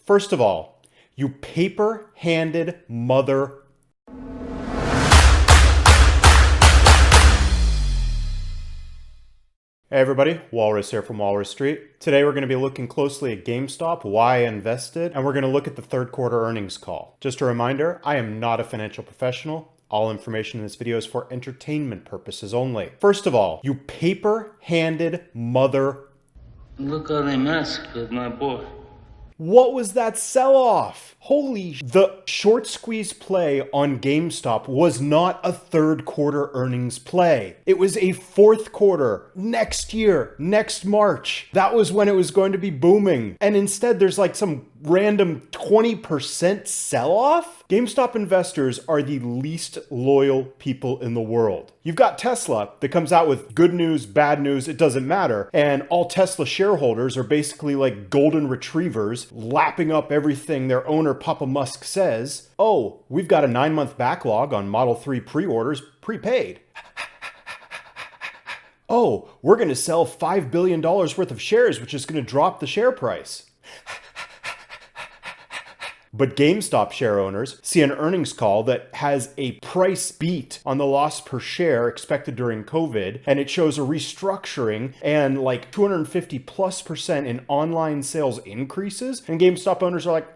First of all, you paper-handed mother. Hey everybody, Walrus here from Walrus Street. Today we're going to be looking closely at GameStop, why I invested, and we're going to look at the third quarter earnings call. Just a reminder, I am not a financial professional. All information in this video is for entertainment purposes only. First of all, you paper-handed mother. Look how they mess with my boy. What was that sell-off? The short squeeze play on GameStop was not a third quarter earnings play. It was a fourth quarter, next year, next March. That was when it was going to be booming. And instead there's like some random 20% sell-off? GameStop investors are the least loyal people in the world. You've got Tesla that comes out with good news, bad news, it doesn't matter. And all Tesla shareholders are basically like golden retrievers lapping up everything their owner Papa Musk says. Oh, we've got a 9-month backlog on Model 3 pre-orders prepaid. Oh, we're going to sell $5 billion worth of shares, which is going to drop the share price. But GameStop share owners see an earnings call that has a price beat on the loss per share expected during COVID, and it shows a restructuring and like 250+% in online sales increases. And GameStop owners are like,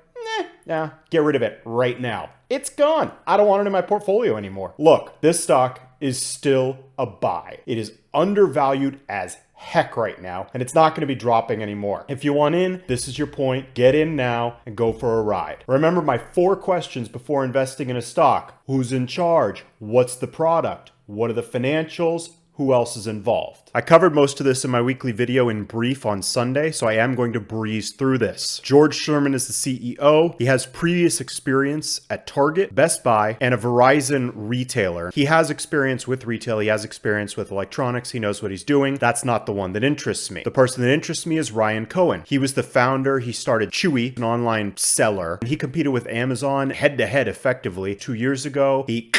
nah, get rid of it right now. It's gone. I don't want it in my portfolio anymore. Look, this stock is still a buy. It is undervalued as heck right now, and it's not going to be dropping anymore. If you want in, this is your point. Get in now and go for a ride. Remember my 4 questions before investing in a stock. Who's in charge? What's the product? What are the financials? Who else is involved? I covered most of this in my weekly video in brief on Sunday, so I am going to breeze through this. George Sherman is the CEO. He has previous experience at Target, Best Buy, and a Verizon retailer. He has experience with retail. He has experience with electronics. He knows what he's doing. That's not the one that interests me. The person that interests me is Ryan Cohen. He was the founder. He started Chewy, an online seller. He competed with Amazon head-to-head effectively 2 years ago. He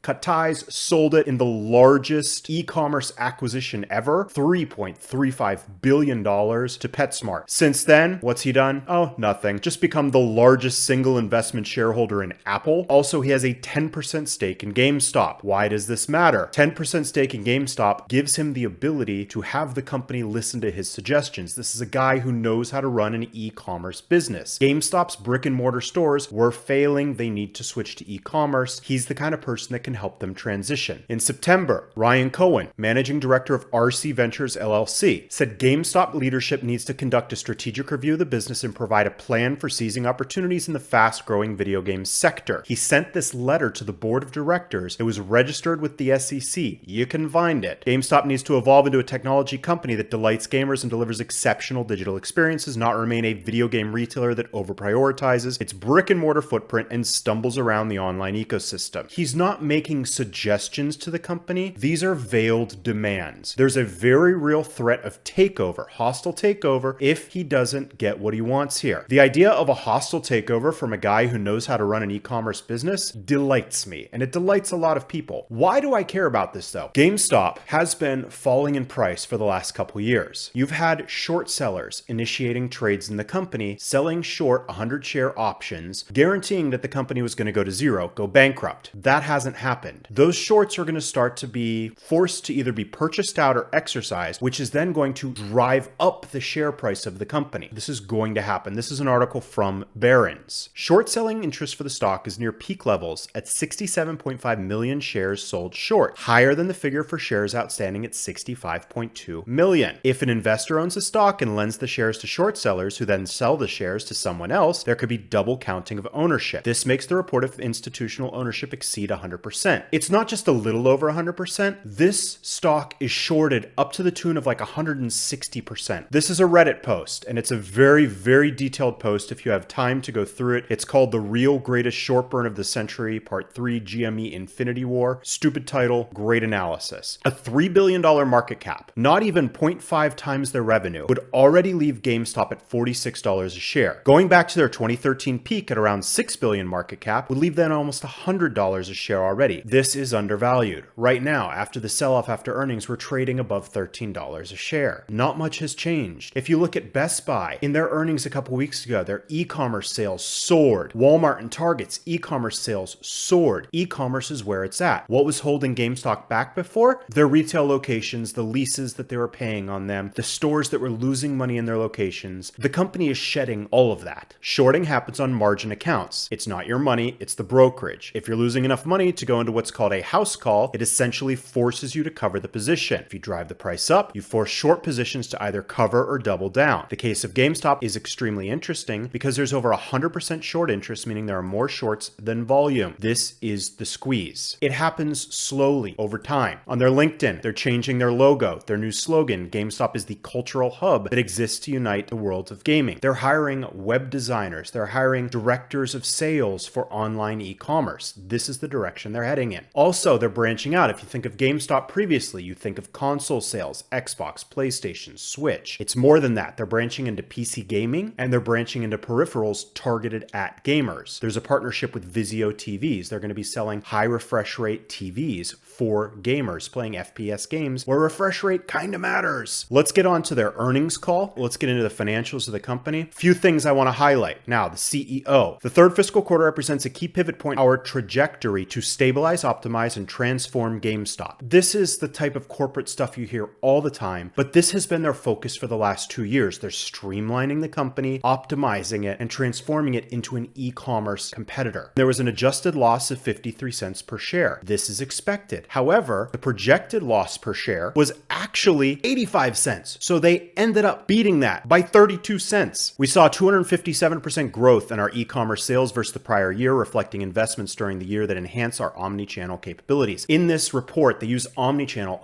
cut ties, sold it in the largest e-commerce acquisition ever, $3.35 billion to PetSmart. Since then, what's he done? Oh, nothing. Just become the largest single investment shareholder in Apple. Also, he has a 10% stake in GameStop. Why does this matter? 10% stake in GameStop gives him the ability to have the company listen to his suggestions. This is a guy who knows how to run an e-commerce business. GameStop's brick and mortar stores were failing. They need to switch to e-commerce. He's the kind of person that can help them transition. In September, Ryan Cohen, managing director of RC Ventures LLC, said GameStop leadership needs to conduct a strategic review of the business and provide a plan for seizing opportunities in the fast-growing video game sector. He sent this letter to the board of directors. It was registered with the SEC. You can find it. GameStop needs to evolve into a technology company that delights gamers and delivers exceptional digital experiences, not remain a video game retailer that over-prioritizes its brick and mortar footprint and stumbles around the online ecosystem. He's not making suggestions to the company. These are veiled demands. There's a very real threat of takeover, hostile takeover, if he doesn't get what he wants here. The idea of a hostile takeover from a guy who knows how to run an e-commerce business delights me, and it delights a lot of people. Why do I care about this though? GameStop has been falling in price for the last couple years. You've had short sellers initiating trades in the company, selling short 100 share options, guaranteeing that the company was going to go to zero, go bankrupt. That hasn't happened. Those shorts are going to start to be forced to either be purchased out or exercised, which is then going to drive up the share price of the company. This is going to happen. This is an article from Barron's. Short selling interest for the stock is near peak levels at 67.5 million shares sold short, higher than the figure for shares outstanding at 65.2 million. If an investor owns a stock and lends the shares to short sellers who then sell the shares to someone else, there could be double counting of ownership. This makes the report of institutional ownership exceed 100%. It's not just a little over 100%. This stock is shorted up to the tune of like 160%. This is a Reddit post, and it's a very, very detailed post if you have time to go through it. It's called The Real Greatest Short Burn of the Century, Part 3, GME Infinity War. Stupid title, great analysis. A $3 billion market cap, not even 0.5 times their revenue, would already leave GameStop at $46 a share. Going back to their 2013 peak at around $6 billion market cap would leave them almost $100 a share already. already. This is undervalued. Right now, after the sell-off after earnings, we're trading above $13 a share. Not much has changed. If you look at Best Buy, in their earnings a couple weeks ago, their e-commerce sales soared. Walmart and Target's e-commerce sales soared. E-commerce is where it's at. What was holding GameStop back before? Their retail locations, the leases that they were paying on them, the stores that were losing money in their locations. The company is shedding all of that. Shorting happens on margin accounts. It's not your money, it's the brokerage. If you're losing enough money to go into what's called a house call, it essentially forces you to cover the position. If you drive the price up, you force short positions to either cover or double down. The case of GameStop is extremely interesting because there's over 100% short interest, meaning there are more shorts than volume. This is the squeeze. It happens slowly over time. On their LinkedIn, they're changing their logo, their new slogan. GameStop is the cultural hub that exists to unite the world of gaming. They're hiring web designers. They're hiring directors of sales for online e-commerce. This is the direction they're heading in. Also, they're branching out. If you think of GameStop previously, you think of console sales, Xbox, PlayStation, Switch. It's more than that. They're branching into PC gaming and they're branching into peripherals targeted at gamers. There's a partnership with Vizio TVs. They're going to be selling high refresh rate TVs for gamers playing FPS games where refresh rate kind of matters. Let's get on to their earnings call. Let's get into the financials of the company. Few things I want to highlight. Now, the CEO. The third fiscal quarter represents a key pivot point, our trajectory to stabilize, optimize, and transform GameStop. This is the type of corporate stuff you hear all the time, but this has been their focus for the last 2 years. They're streamlining the company, optimizing it, and transforming it into an e-commerce competitor. There was an adjusted loss of 53 cents per share. This is expected. However, the projected loss per share was actually 85 cents. So they ended up beating that by 32 cents. We saw 257% growth in our e-commerce sales versus the prior year, reflecting investments during the year that enhance our omni-channel capabilities. In this report, they use omni-channel.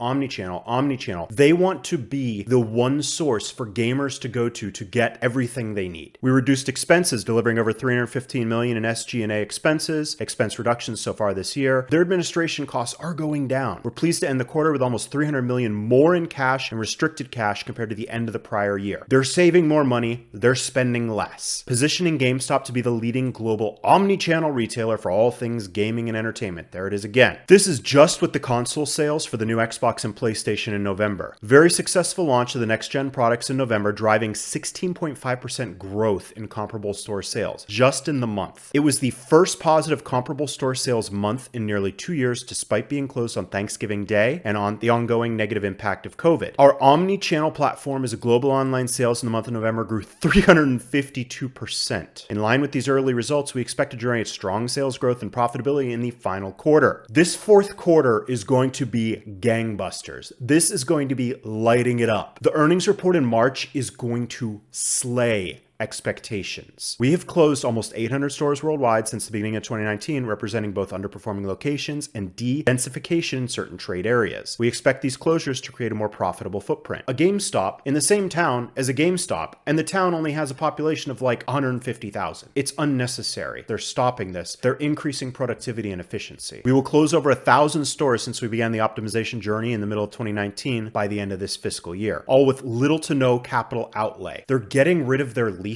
They want to be the one source for gamers to go to get everything they need. We reduced expenses, delivering over $315 million in SG&A expense reductions so far this year. Their administration costs are going down. We're pleased to end the quarter with almost $300 million more in cash and restricted cash compared to the end of the prior year. They're saving more money, they're spending less, positioning GameStop to be the leading global omni-channel retailer for all things gaming and entertainment. There it is again. This is just with the console sales for the new Xbox and PlayStation in November. Very successful launch of the next-gen products in November, driving 16.5% growth in comparable store sales just in the month. It was the first positive comparable store sales month in nearly 2 years, despite being closed on Thanksgiving Day and on the ongoing negative impact of COVID. Our omni-channel platform as a global online sales in the month of November grew 352%. In line with these early results, we expect to generate strong sales growth and profitability in the final quarter. This fourth quarter is going to be gangbusters. This is going to be lighting it up. The earnings report in March is going to slay expectations. We have closed almost 800 stores worldwide since the beginning of 2019, representing both underperforming locations and de-densification in certain trade areas. We expect these closures to create a more profitable footprint. A GameStop in the same town as a GameStop, and the town only has a population of like 150,000. It's unnecessary. They're stopping this. They're increasing productivity and efficiency. We will close over 1,000 stores since we began the optimization journey in the middle of 2019 by the end of this fiscal year, all with little to no capital outlay. They're getting rid of their leases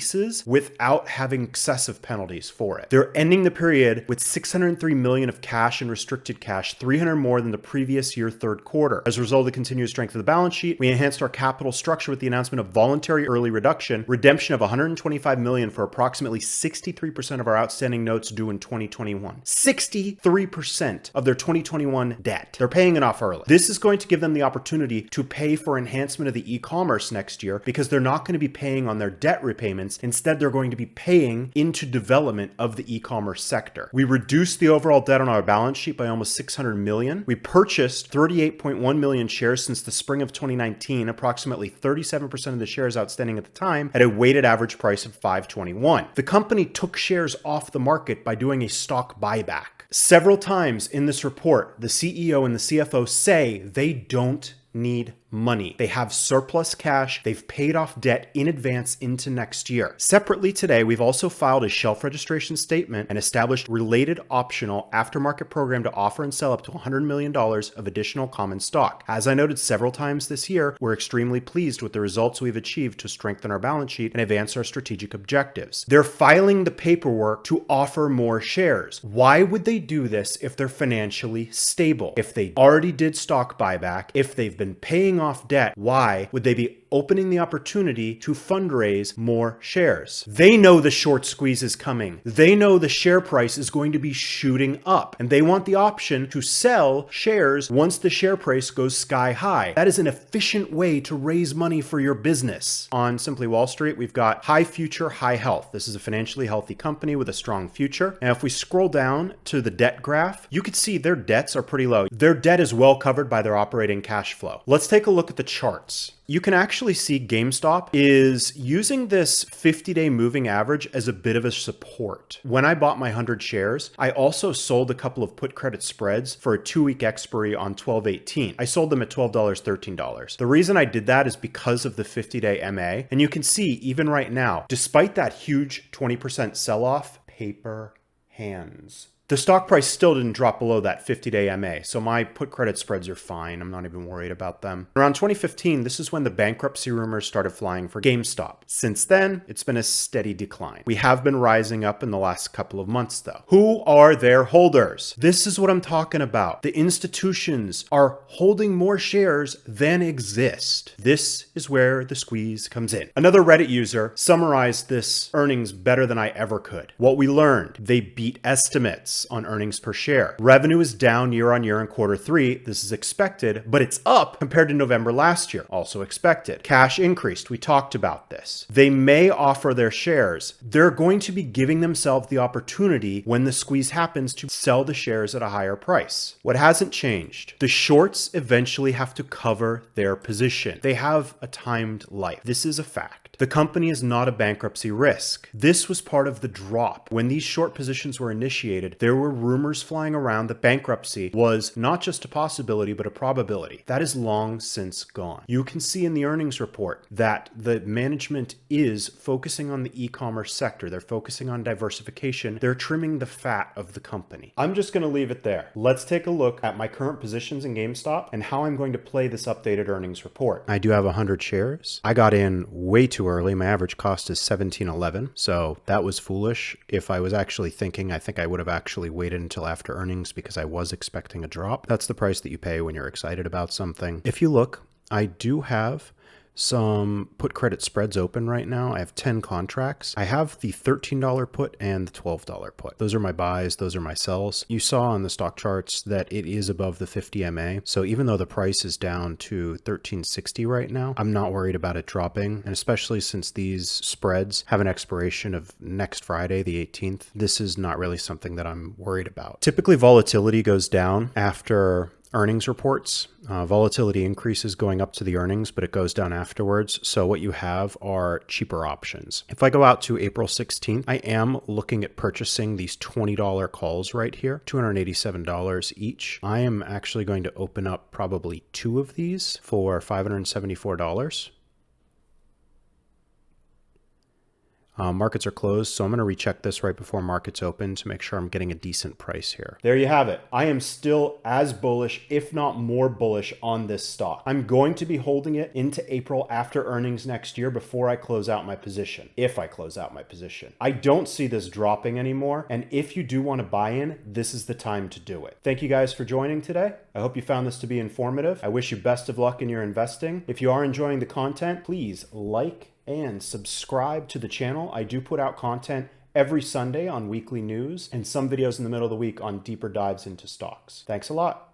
without having excessive penalties for it. They're ending the period with $603 million of cash and restricted cash, 300 more than the previous year third quarter. As a result of the continued strength of the balance sheet, we enhanced our capital structure with the announcement of voluntary early redemption of $125 million for approximately 63% of our outstanding notes due in 2021. 63% of their 2021 debt. They're paying it off early. This is going to give them the opportunity to pay for enhancement of the e-commerce next year because they're not going to be paying on their debt repayments. Instead, they're going to be paying into development of the e-commerce sector. We reduced the overall debt on our balance sheet by almost $600 million. We purchased 38.1 million shares since the spring of 2019, approximately 37% of the shares outstanding at the time, at a weighted average price of $5.21. The company took shares off the market by doing a stock buyback. Several times in this report, the CEO and the CFO say they don't need money. They have surplus cash. They've paid off debt in advance into next year. Separately today, we've also filed a shelf registration statement and established related optional aftermarket program to offer and sell up to $100 million of additional common stock. As I noted several times this year, we're extremely pleased with the results we've achieved to strengthen our balance sheet and advance our strategic objectives. They're filing the paperwork to offer more shares. Why would they do this if they're financially stable? If they already did stock buyback, if they've been paying off debt, why would they be opening the opportunity to fundraise more shares? They know the short squeeze is coming. They know the share price is going to be shooting up, and they want the option to sell shares once the share price goes sky high. That is an efficient way to raise money for your business. On Simply Wall Street, we've got high future, high health. This is a financially healthy company with a strong future. Now, if we scroll down to the debt graph, you can see their debts are pretty low. Their debt is well covered by their operating cash flow. Let's take a look at the charts. You can actually see GameStop is using this 50-day moving average as a bit of a support. When I bought my 100 shares, I also sold a couple of put credit spreads for a 2-week expiry on 12/18. I sold them at $12, $13. The reason I did that is because of the 50-day MA. And you can see even right now, despite that huge 20% sell-off, paper hands. The stock price still didn't drop below that 50-day MA, so my put credit spreads are fine. I'm not even worried about them. Around 2015, this is when the bankruptcy rumors started flying for GameStop. Since then, it's been a steady decline. We have been rising up in the last couple of months, though. Who are their holders? This is what I'm talking about. The institutions are holding more shares than exist. This is where the squeeze comes in. Another Reddit user summarized this earnings better than I ever could. What we learned, they beat estimates on earnings per share. Revenue is down year on year in Q3. This is expected, but it's up compared to November last year. Also expected. Cash increased. We talked about this. They may offer their shares. They're going to be giving themselves the opportunity when the squeeze happens to sell the shares at a higher price. What hasn't changed? The shorts eventually have to cover their position. They have a timed life. This is a fact. The company is not a bankruptcy risk. This was part of the drop. When these short positions were initiated, there were rumors flying around that bankruptcy was not just a possibility, but a probability. That is long since gone. You can see in the earnings report that the management is focusing on the e-commerce sector. They're focusing on diversification. They're trimming the fat of the company. I'm just going to leave it there. Let's take a look at my current positions in GameStop and how I'm going to play this updated earnings report. I do have 100 shares. I got in way too early. My average cost is $17.11, so that was foolish. If I was actually thinking, I think I would have actually waited until after earnings because I was expecting a drop. That's the price that you pay when you're excited about something. If you look, I do have some put credit spreads open right now. I have 10 contracts. I have the $13 put and the $12 put. Those are my buys. Those are my sells. You saw on the stock charts that it is above the 50 MA. So even though the price is down to $13.60 right now, I'm not worried about it dropping. And especially since these spreads have an expiration of next Friday, the 18th, this is not really something that I'm worried about. Typically volatility goes down after earnings reports. Volatility increases going up to the earnings, but it goes down afterwards. So what you have are cheaper options. If I go out to April 16th, I am looking at purchasing these $20 calls right here, $287 each. I am actually going to open up probably 2 of these for $574. Markets are closed, so I'm going to recheck this right before markets open to make sure I'm getting a decent price here. There you have it. I am still as bullish, if not more bullish on this stock. I'm going to be holding it into April after earnings next year before I close out my position, if I close out my position. I don't see this dropping anymore, and if you do want to buy in, this is the time to do it. Thank you guys for joining today. I hope you found this to be informative. I wish you best of luck in your investing. If you are enjoying the content, please like and subscribe to the channel. I do put out content every Sunday on weekly news and some videos in the middle of the week on deeper dives into stocks. Thanks a lot.